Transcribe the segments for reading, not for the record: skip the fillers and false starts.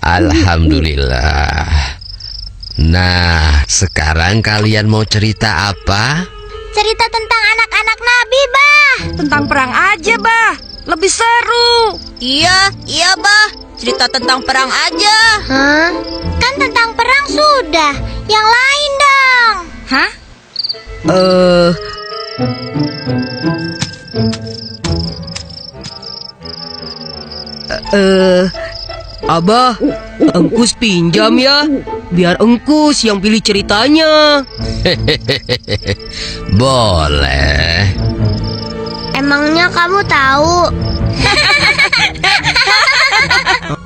Alhamdulillah. Nah, sekarang kalian mau cerita apa? Cerita tentang anak-anak Nabi, Bah. Tentang perang aja, Bah. Lebih seru. Iya, Bah. Cerita tentang perang aja. Hah? Kan tentang perang sudah. Yang lain dong. Hah? Abah, Engkus pinjam ya. Biar Engkus yang pilih ceritanya. Boleh. Emangnya kamu tahu?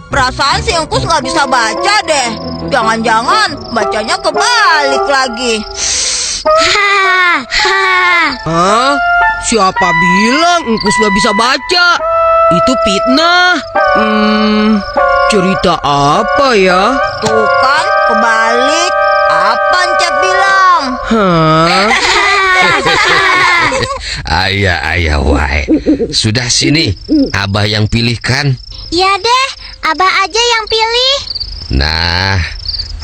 Perasaan si Engkus nggak bisa baca deh. Jangan-jangan bacanya kebalik lagi. Hah? Siapa bilang Engkus gak bisa baca? Itu fitnah. Cerita apa ya? Tuh kan, kebalik. Apa Encep bilang? Hah? Ayah, wae. Sudah sini, Abah yang pilihkan. Ya deh, Abah aja yang pilih. Nah,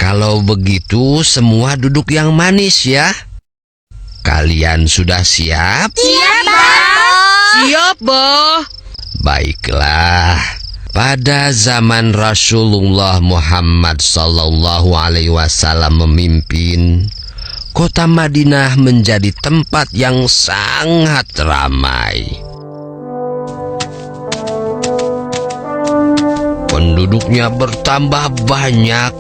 kalau begitu semua duduk yang manis ya. Kalian sudah siap? Siap, Bah. Siap, Bah. Baiklah. Pada zaman Rasulullah Muhammad SAW memimpin, kota Madinah menjadi tempat yang sangat ramai. Penduduknya bertambah banyak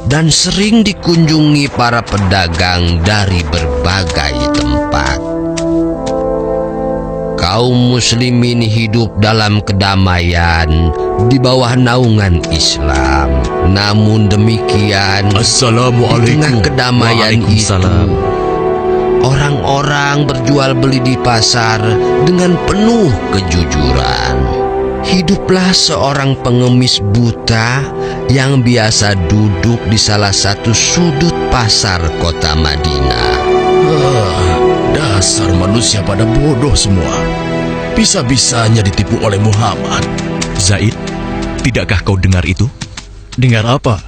dan sering dikunjungi para pedagang dari berbagai tempat. Kaum muslimin hidup dalam kedamaian di bawah naungan Islam. Namun demikian, Assalamualaikum. di tengah kedamaian itu, Waalaikumsalam. orang-orang berjual beli di pasar dengan penuh kejujuran. Hiduplah seorang pengemis buta yang biasa duduk di salah satu sudut pasar kota Madinah. Dasar manusia pada bodoh semua. Bisa-bisanya ditipu oleh Muhammad. Zaid, tidakkah kau dengar itu? Dengar apa?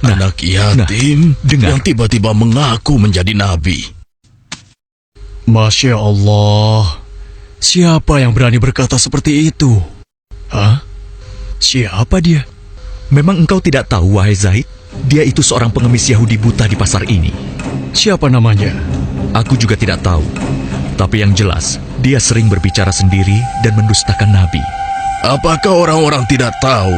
Anak yatim dengar. yang tiba-tiba mengaku menjadi nabi. Masya Allah. Siapa yang berani berkata seperti itu? Hah? Siapa dia? Memang engkau tidak tahu, wahai Zaid? Dia itu seorang pengemis Yahudi buta di pasar ini. Siapa namanya? Aku juga tidak tahu. Tapi yang jelas, dia sering berbicara sendiri dan mendustakan Nabi. Apakah orang-orang tidak tahu?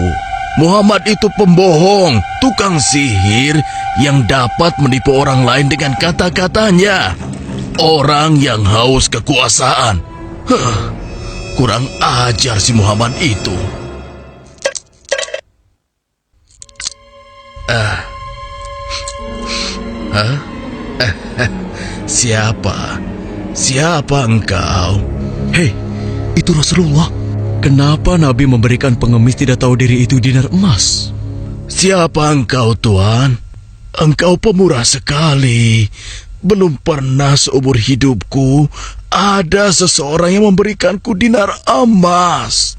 Muhammad itu pembohong, tukang sihir yang dapat menipu orang lain dengan kata-katanya. Orang yang haus kekuasaan. Kurang ajar si Muhammad itu. Siapa engkau? Hei, itu Rasulullah. Kenapa Nabi memberikan pengemis tidak tahu diri itu dinar emas? Siapa engkau, Tuan? Engkau pemurah sekali. Belum pernah seumur hidupku ada seseorang yang memberikanku dinar emas.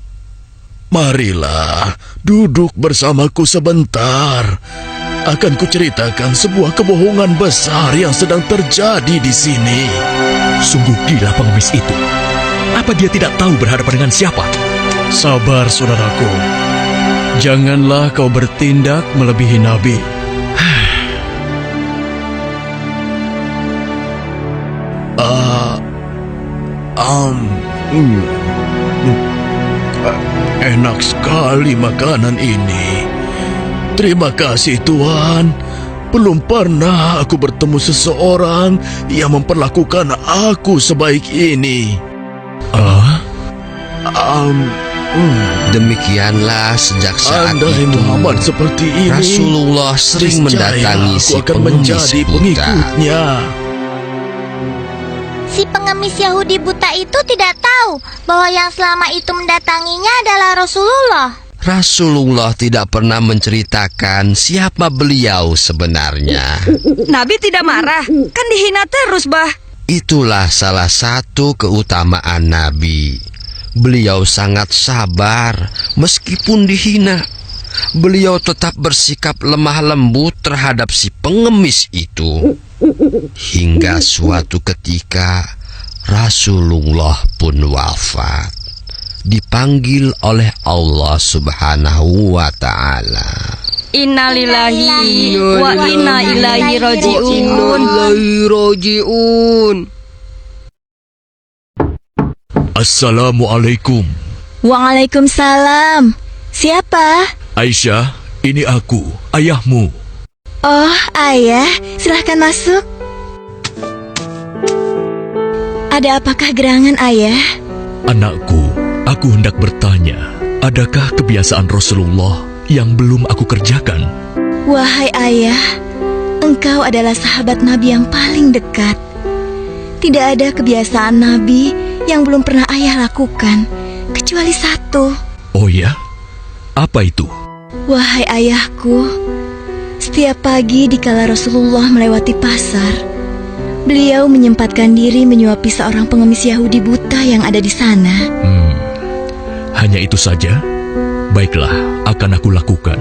Marilah, duduk bersamaku sebentar. Akan kuceritakan sebuah kebohongan besar yang sedang terjadi di sini. Sungguh gila pengemis itu. Apa dia tidak tahu berhadapan dengan siapa? Sabar, saudaraku. Janganlah kau bertindak melebihi Nabi. Enak sekali makanan ini. Terima kasih, Tuan. Belum pernah aku bertemu seseorang yang memperlakukan aku sebaik ini. Demikianlah sejak saat Andai itu Muhammad seperti ini, Rasulullah sering mendatangi si aku akan pengemis menjadi buta. pengikutnya. Si pengemis Yahudi buta itu tidak tahu bahwa yang selama itu mendatanginya adalah Rasulullah. Rasulullah tidak pernah menceritakan siapa beliau sebenarnya. Nabi tidak marah, kan dihina terus, Bah. Itulah salah satu keutamaan Nabi. Beliau sangat sabar meskipun dihina. beliau tetap bersikap lemah lembut terhadap si pengemis itu. Hingga suatu ketika Rasulullah pun wafat, dipanggil oleh Allah Subhanahu wa Ta'ala. Innalillahi wa inna ilaihi raji'un. Assalamualaikum. Waalaikumsalam. Siapa? Aisyah, ini aku, ayahmu. Oh, ayah, silahkan masuk. Ada apakah gerangan, ayah? Anakku, aku hendak bertanya, adakah kebiasaan Rasulullah yang belum aku kerjakan? Wahai ayah, engkau adalah sahabat Nabi yang paling dekat. Tidak ada kebiasaan Nabi yang belum pernah ayah lakukan, kecuali satu. Oh ya? Apa itu? Wahai ayahku, setiap pagi dikala Rasulullah melewati pasar, beliau menyempatkan diri menyuapi seorang pengemis Yahudi buta yang ada di sana. Hanya itu saja? Baiklah, akan aku lakukan.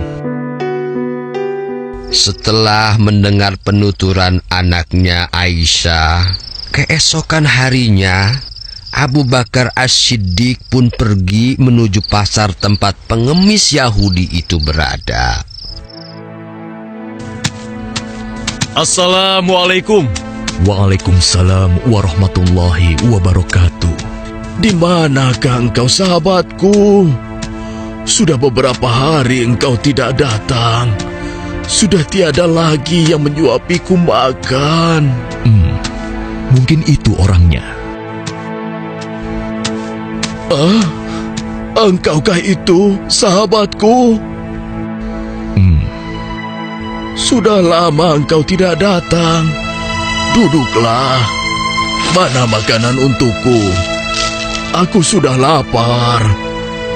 Setelah mendengar penuturan anaknya Aisyah, keesokan harinya Abu Bakar As-Siddiq pun pergi menuju pasar tempat pengemis Yahudi itu berada. Assalamualaikum. Waalaikumsalam warahmatullahi wabarakatuh. Di manakah engkau, sahabatku? Sudah beberapa hari engkau tidak datang. Sudah tiada lagi yang menyuapiku makan. Mungkin itu orangnya. Engkaukah itu, sahabatku? Sudah lama engkau tidak datang. Duduklah. Mana makanan untukku? Aku sudah lapar.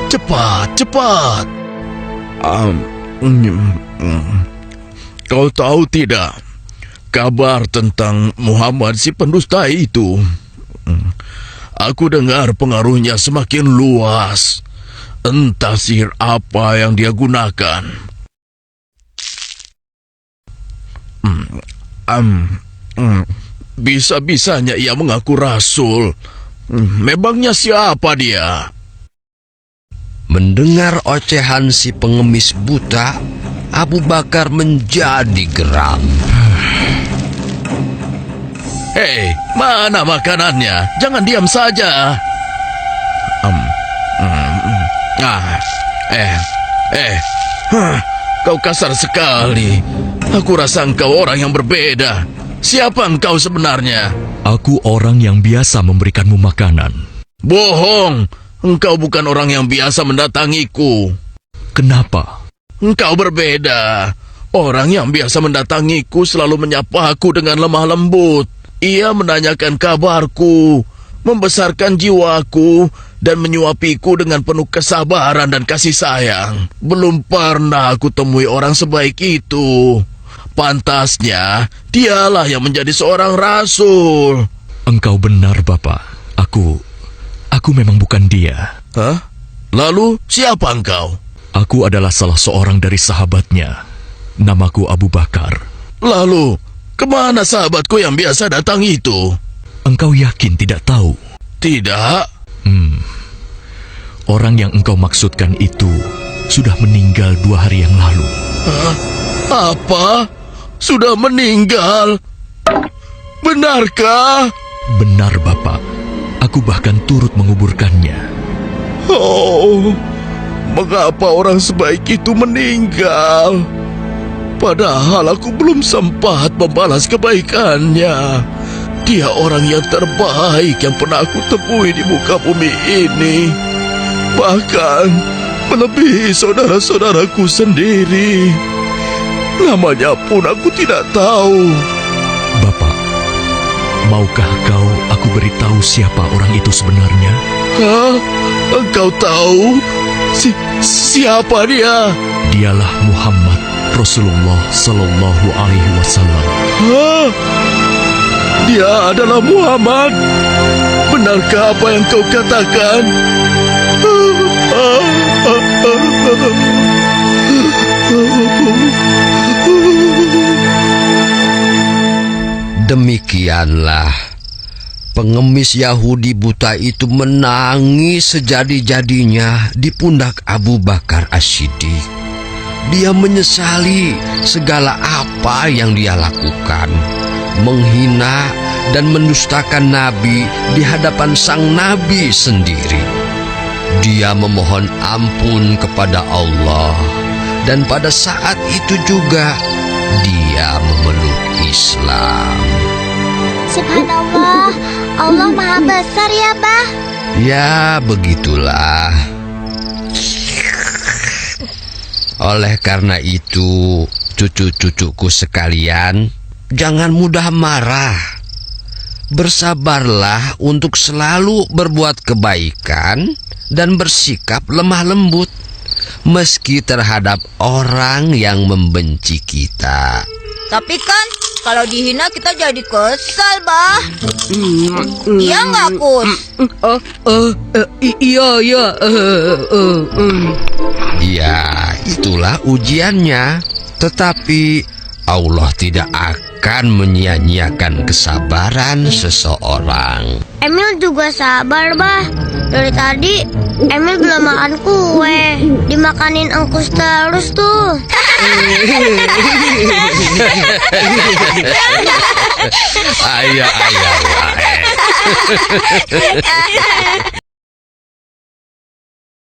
Cepat, cepat. Kau tahu tidak kabar tentang Muhammad si pendusta itu? Aku dengar pengaruhnya semakin luas. Entah sihir apa yang dia gunakan. Bisa-bisanya ia mengaku rasul. Memangnya siapa dia? Mendengar ocehan si pengemis buta, Abu Bakar menjadi geram. Hei, mana makanannya? Jangan diam saja. Kau kasar sekali. Aku rasa engkau orang yang berbeda. Siapa engkau sebenarnya? Aku orang yang biasa memberikanmu makanan. Bohong. Engkau bukan orang yang biasa mendatangiku. Kenapa? Engkau berbeda. Orang yang biasa mendatangiku selalu menyapa aku dengan lemah lembut. Ia menanyakan kabarku, membesarkan jiwaku, dan menyuapiku dengan penuh kesabaran dan kasih sayang. Belum pernah aku temui orang sebaik itu. Pantasnya, dialah yang menjadi seorang rasul. Engkau benar, Bapak. Aku memang bukan dia. Hah? Lalu, siapa engkau? Aku adalah salah seorang dari sahabatnya. Namaku Abu Bakar. Lalu, kemana sahabatku yang biasa datang itu? Engkau yakin tidak tahu? Tidak. Orang yang engkau maksudkan itu sudah meninggal 2 hari yang lalu. Hah? Apa? Sudah meninggal? Benarkah? Benar, Bapak. Aku bahkan turut menguburkannya. Oh, mengapa orang sebaik itu meninggal? Padahal aku belum sempat membalas kebaikannya. Dia orang yang terbaik yang pernah aku temui di muka bumi ini. Bahkan melebihi saudara-saudaraku sendiri. Namanya pun aku tidak tahu. Bapak, maukah aku beritahu siapa orang itu sebenarnya? Hah? Engkau tahu? Siapa dia? Dialah Muhammad Rasulullah Sallallahu Alaihi Wasallam. Hah? Dia adalah Muhammad. Benarkah apa yang kau katakan? Demikianlah pengemis Yahudi buta itu menangis sejadi-jadinya di pundak Abu Bakar As-Siddiq. Dia menyesali segala apa yang dia lakukan, menghina dan mendustakan Nabi di hadapan sang Nabi sendiri. Dia memohon ampun kepada Allah, dan pada saat itu juga dia memeluk Islam. Subhanallah, Allah Maha Besar ya, Bah. Ya, begitulah. Oleh karena itu, cucu-cucuku sekalian, jangan mudah marah. Bersabarlah untuk selalu berbuat kebaikan dan bersikap lemah lembut, meski terhadap orang yang membenci kita. Tapi kan kalau dihina kita jadi kesal, Bah. Iya nggak, Kus? Iya. Ya, itulah ujiannya. Tetapi Allah tidak akan menyia-nyiakan kesabaran seseorang. Emil juga sabar, Bah. Dari tadi Emil belum makan kue. Dimakanin engkus terus tuh. Ayah.